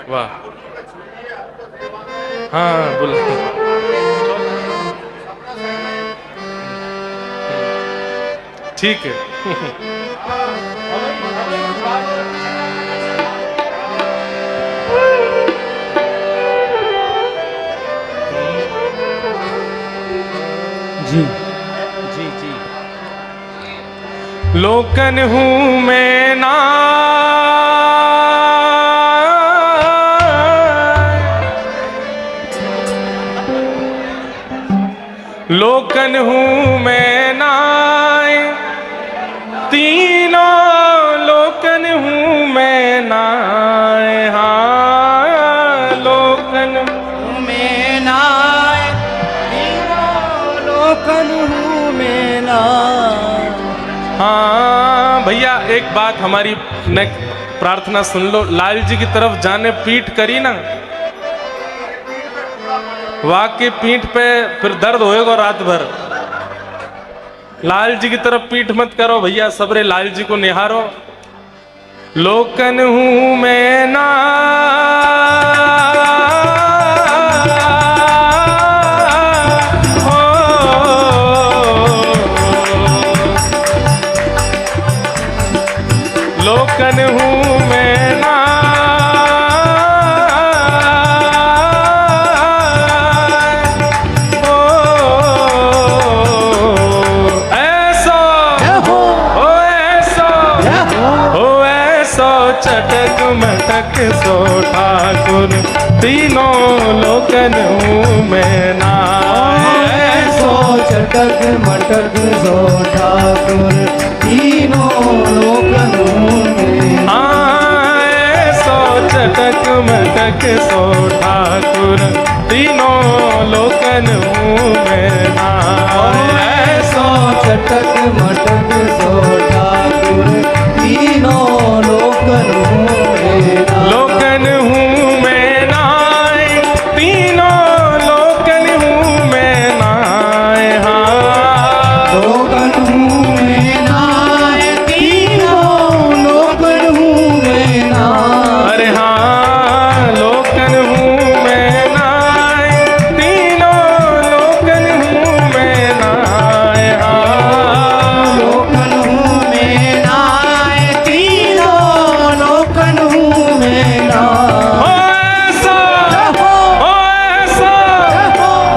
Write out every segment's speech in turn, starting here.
वाह। हाँ बोलो। ठीक है। जी जी जी। लोकन हूँ मैं ना, लोकन हूँ मैं नाय, तीनों लोकन हूँ मैं नाय। हाँ लोकन मैं नाय, तीनों लोकन हूँ मैं नाय। हाँ भैया एक बात हमारी प्रार्थना सुन लो। लाल जी की तरफ जाने पीठ करी ना, वाकई पीठ पे फिर दर्द होएगा रात भर। लाल जी की तरफ पीठ मत करो भैया, सबरे लाल जी को निहारो। लोकन हूँ मैं ना, हो लोकन हूँ मैं ना, चटक मटक सो ठाकुर, तीनों लोकन हूँ मैं नाय। सो चटक मटक सो ठाकुर, तीनों लोकन हूँ मैं नाय। सो चटक मटक सो ठाकुर, तीनों लोकन हूँ मैं नाय। सो चटक मटक सो ठाकुर, तीनों लोकन हूँ मैं नाय। लोकन हूँ मैं नाय, तीनों लोकन हूँ मैं नाय। हाँ लोकन हूँ मैं नाय, तीनों लोकन हूँ मैं नाय। अरे हाँ लोकन हूँ मैं नाय, तीनों लोकन हूँ मैं नाय। हाँ लोकन हूँ मैं नाय, तीनों लोकन हूँ मैं नाय।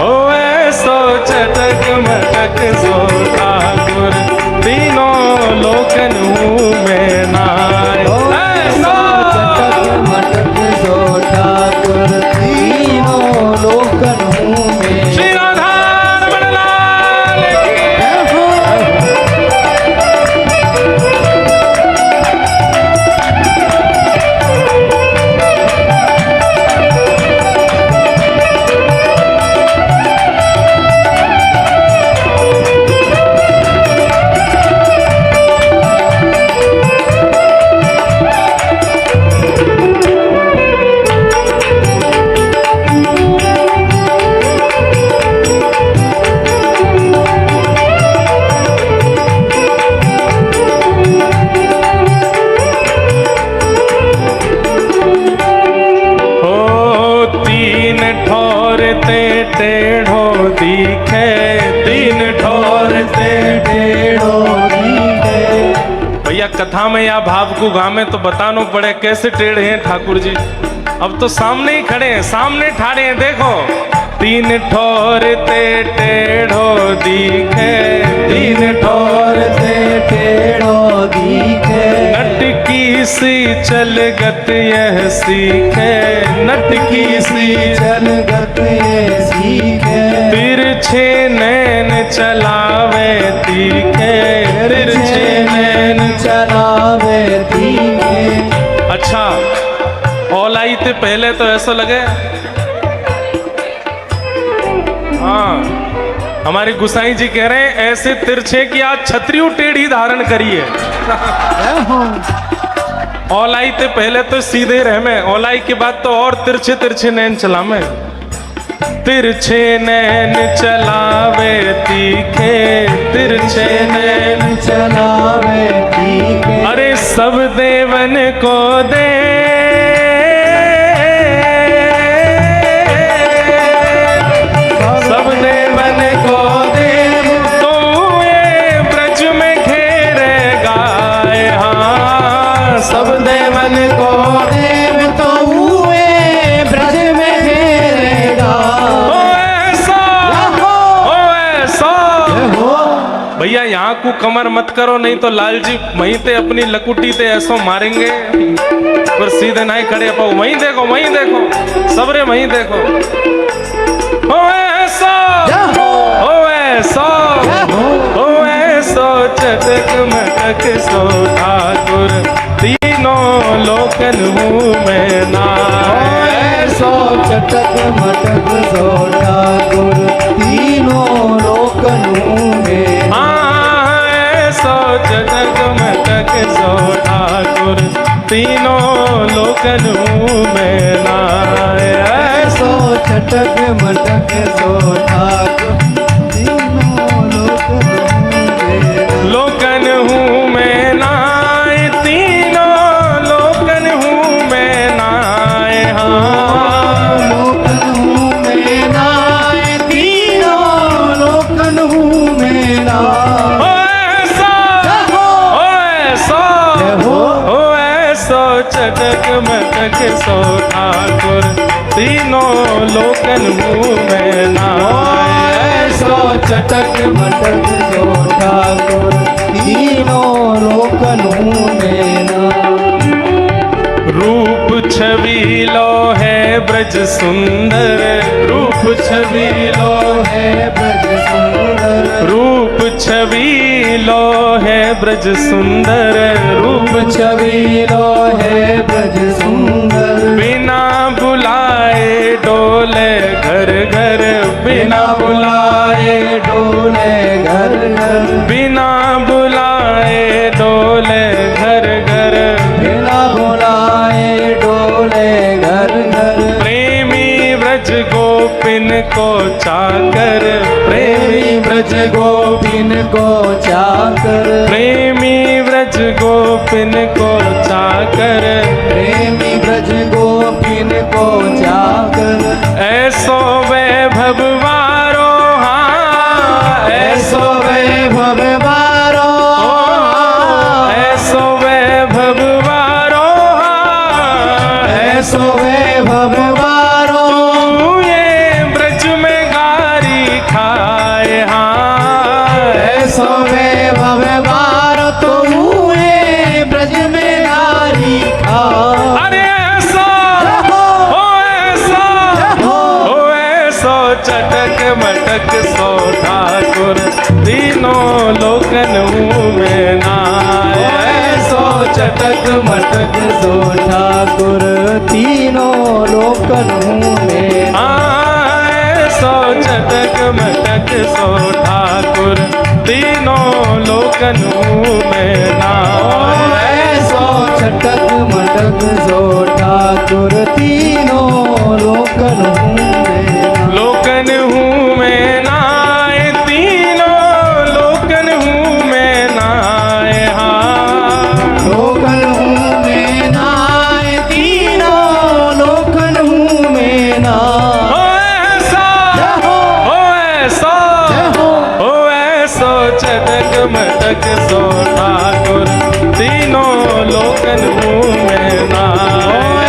ओ ऐसा चटक मटक सो ठाकुर, तीनों लोकन हूँ मैं नाय। ऐसा चटक मटक सो ठाकुर, तीनों लोकन हूँ मैं। श्री राधा रमण लाल की। टेढ़ो दिखे, तीन ठोर ते टेढ़ो दिखे। भैया कथा में या भाव को गावे तो बताना पड़े कैसे टेढ़े हैं ठाकुर जी। अब तो सामने ही खड़े हैं, सामने ठाड़े हैं, देखो। तीन ठोर ते टेढ़ो दिखे, तीन ठोर ते टेढ़ो दिखे। नटकी सी चलगत यह सीखे, नटकी सी चलगत ये सीखे। तिरछे नैन चलावे तीखे, तिरछे नैन चलावे तीखे। अच्छा औलाई ते पहले तो ऐसा लगे, हाँ हमारे गुसाई जी कह रहे हैं ऐसे तिरछे की आज छतरियों टेढ़ी धारण करिए। औलाई ते पहले तो सीधे रह में, औलाई के बाद तो और तिरछे तिरछे नैन चला में। तिरछे नैन चलावे तीखे, तिरछे नैन चलावे तीखे। अरे सब देवन को दे, भैया यहाँ को कमर मत करो, नहीं तो लाल जी वहीं ते अपनी लकुटी ते ऐसो मारेंगे, पर सीधे नहीं खड़े पाओ। वहीं देखो, वहीं देखो, सबरे वहीं देखो। ओ ऐसा, ओ ऐसा, ओ ऐसा चटक मटक सो ठाकुर, तीनों लोकन हूँ मैं ना। ऐसो चटक मटक सो ठाकुर, तीनों लोकन हूँ मैं ना। ऐसो चटक मटक सो ठाकुर, तीनों लोकन हूँ मैं ना। ऐसो चटक मटक सो ठाकुर, तीनों लोकन हूँ मैं ना। लोकन हूँ मैं ना, तीनों लोकन हूँ मैं ना। हाँ लोकन हूँ मैं ना, तीनों लोकन हूँ मैं ना। ओ ऐसा, ओ ऐसा, ओ ऐसा चटक मटक सो ठाकुर, तीनों लोकन हूँ मैं ना। ऐसो चटक मटक सो ठाकुर, तीनों लोकन हूँ मैं ना। रूप छवि लो है ब्रज सुंदर, रूप छवि लो है ब्रज सुंदर, रूप छवि लो है ब्रज सुंदर, रूप छवि लो है ब्रज सुंदर। बिना बुलाए डोले घर घर, बिना बुलाए डोले घर घर, बिना बुलाए डोले घर घर, बिना बुलाए डोले घर घर। प्रेमी व्रज गोपिन को चाकर, प्रेमी ब्रज गोपिन को चाकर, प्रेमी व्रज गोपिन को चाकर, प्रेमी ब्रज गोपिन को चाकर। ऐसो वैभव वारो, हाँ ऐसो वैभव वारो, ऐसो वैभव वारो, हाँ ऐसो वैभव वारो। तू ये ब्रज में गारी खाए, हाँ ऐसो वैभव वारो, तो ये ब्रज में गारी खा। अरे ऐसा, ओ ऐसा, ओ ऐसो चटक मटक सो ठाकुर, तीनों लोकन हूँ मैं ना। ऐसो चटक मटक सो ठाकुर, तीनों लोकन हूँ मैं ना। ऐसो चटक मटक सो ठाकुर, तीनों लोकन हूँ मैं ना। ऐसो चटक मटक सो ठाकुर, तीनों लोकन हूँ मैं ना। लोकन हूँ मैं ना, तीनों लोकन हूँ मैं ना। हाँ लोकन हूँ मैं ना, तीनों लोकन हूँ मैं ना। ओ ऐसा, ओ ऐसा, ओ ऐसो चटक मटक सो ठाकुर, तीनों लोकन हूँ मैं ना।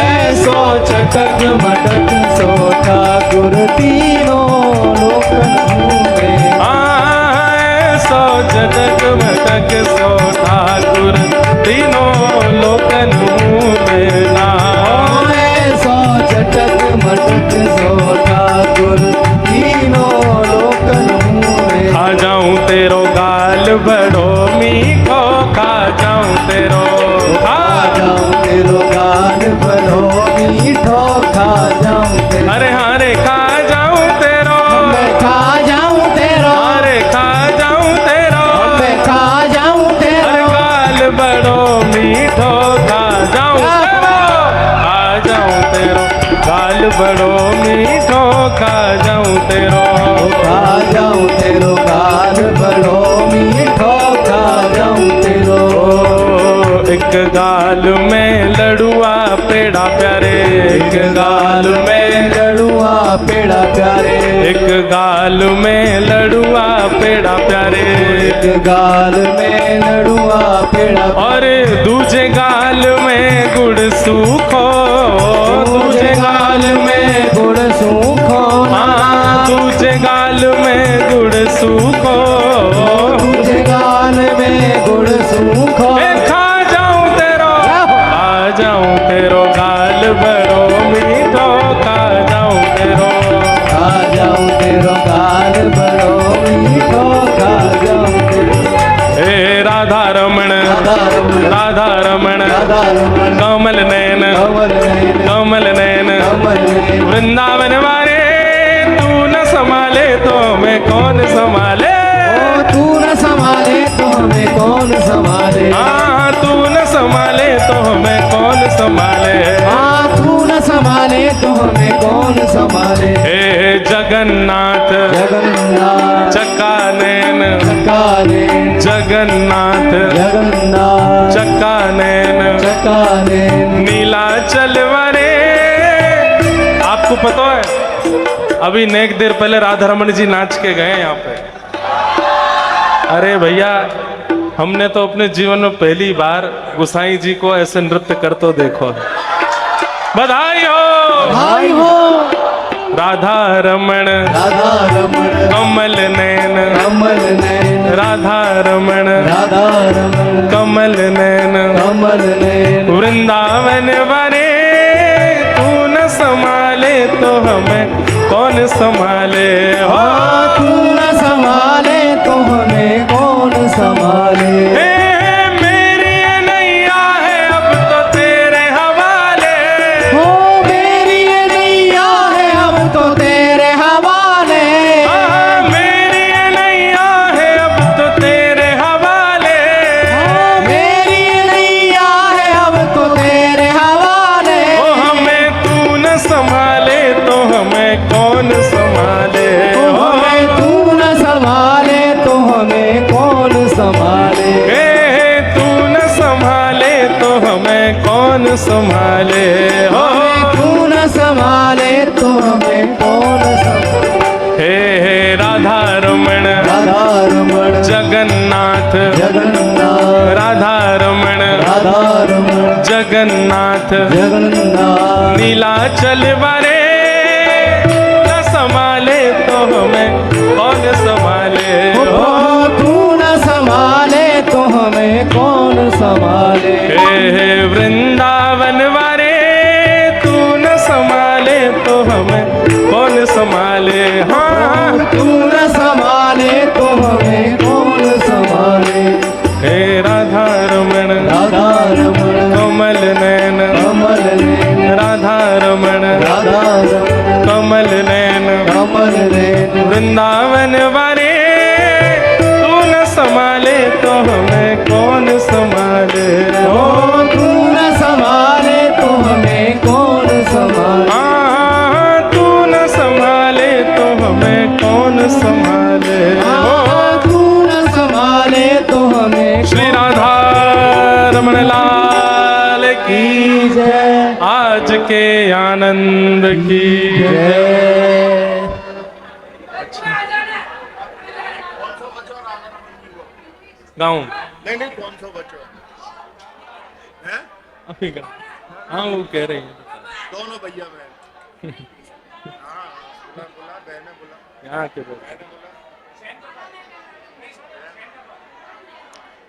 ऐसो चटक मटक सो ठाकुर, तीनों लोकन हूँ मैं ना। ऐसो चटक मटक सो ठाकुर, तीनों लोकन हूँ मैं ना। ऐसो चटक मटक सो ठाकुर, तीनों लोकन हूँ मैं। खा जाऊं तेरो गाल बड़ो मीठो, खा जाऊं तेरो, खा जाऊं तेरो गाल बड़ो मीठो, खा जाऊं तेरो। अरे हारे खा जाऊं तेरो, मैं खा जाऊं तेरो, अरे खा जाऊं तेरो, मैं खा जाऊं अरे तेरो। गाल बड़ो मीठो, खा जाऊं तेरो, खा जाऊं तेरो, गाल बड़ो मीठो, खा जाऊं तेरो। खा जाऊं तेरो गाल बड़ो मीठो, खा जाऊं तेरो। एक गाल में लड़ुआ पेड़ा प्यारे, एक गाल में, लड़ुआ पेड़ा प्यारे, एक गाल में लड़ुआ पेड़ा प्यारे, एक गाल में लड़ुआ पेड़ा और दूजे गाल में गुड़ सूखो, दूजे गाल में गुड़ सूखो, हाँ दूजे गाल गाल में गुड़ सूखो, तुझे गाल में गुड़ सूखो, खा जाऊं तेरो, खा जाऊं तेरो गाल बड़ो मीठो, खा जाऊं तेरो, खा जाऊं तेरो गाल बड़ो मीठो, खा जाऊं तेरो। हे राधा रमण, राधा रमण, कमल नैन, कमल नैन, वृंदावन वाले तू न संभाले तो मैं कौन संभाले, तू न संभाले तो हमें कौन संभाले, हाँ तू न संभाले तो हमें कौन संभाले, हाँ तू न संभाले तो हमें कौन संभाले। हे जगन्नाथ, जगन्नाथ चक्का नैन, चकाने, जगन्नाथ, जगन्नाथ चक्का नैन, चकाने, नीलाचल वाले। आपको पता है अभी नेक देर पहले राधा रमन जी नाच के गए यहाँ पे। अरे भैया हमने तो अपने जीवन में पहली बार गोसाई जी को ऐसे नृत्य करते देखो। बधाई हो भाई हो राधा रमण, राधा रमण, कमल नैन, कमल नैन, राधा रमण, राधा रमण, कमल नैन, कमल नैन, वृंदावन वाले तू न संभाले तो हमें कौन संभाले, हो तू न संभाले तो हमें कौन संभाले। मेरी ये नैया है अब तो तेरे हवाले, हो मेरी ये नैया है अब तो तेरे हवाले, मेरी ये नैया है अब तो तेरे हवाले, मेरी ये नैया है अब तो तेरे हवाले। ओ हमें तू न संभाले तो हमें कौन संभाले, हमें तू न संभाले तो हमें कौन संभाले। तू न संभाले तो हमें कौन संभाले, हो तू न संभाले तो हमें कौन संभाले। हे राधा रमण, राधा रमण, जगन्नाथ, जगन्नाथ, राधा रमण, राधा रमण, जगन्नाथ, जगन्नाथ, नीलाचल वाले न संभाले तो हमें कौन संभाले, हो तू न संभाले तो हमें कौन संभाले। हे वृंदावन वाले तू न संभाले तो हमें कौन संभाले, हाँ तू न संभाले तो हमें कौन संभाले। हे राधा रमण, राधा रमण, कमल नैन, कमल नैन, राधा रमण, राधा रमण, कमल नैन, कमल नैन, वृंदावन वाले तू न संभाले तो हमें कौन संभाले, हो तू न संभाले तो हमें कौन संभाले। हाँ तू न संभाले तो हमें कौन संभाले, हो तू न संभाले तो हमें श्री राधा रमण लाल की जय, आज के आनंद की जय। गाऊं नहीं नहीं, कौन सा बच्चा है? अभी गाऊं, हाँ वो कह रही है दोनों भैया बहन। हाँ बोला बोला, बहने बोला, यहाँ के बोल बहने बोला,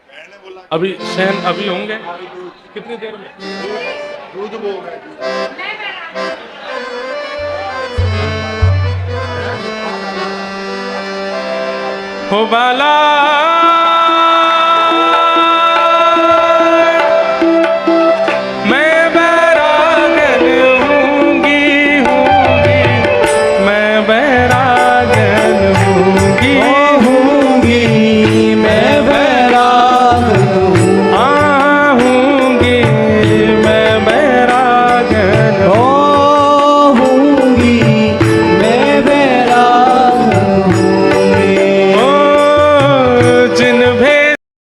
बहने बोला। अभी शहन अभी होंगे कितनी देर में, दूध वो है। हो बाला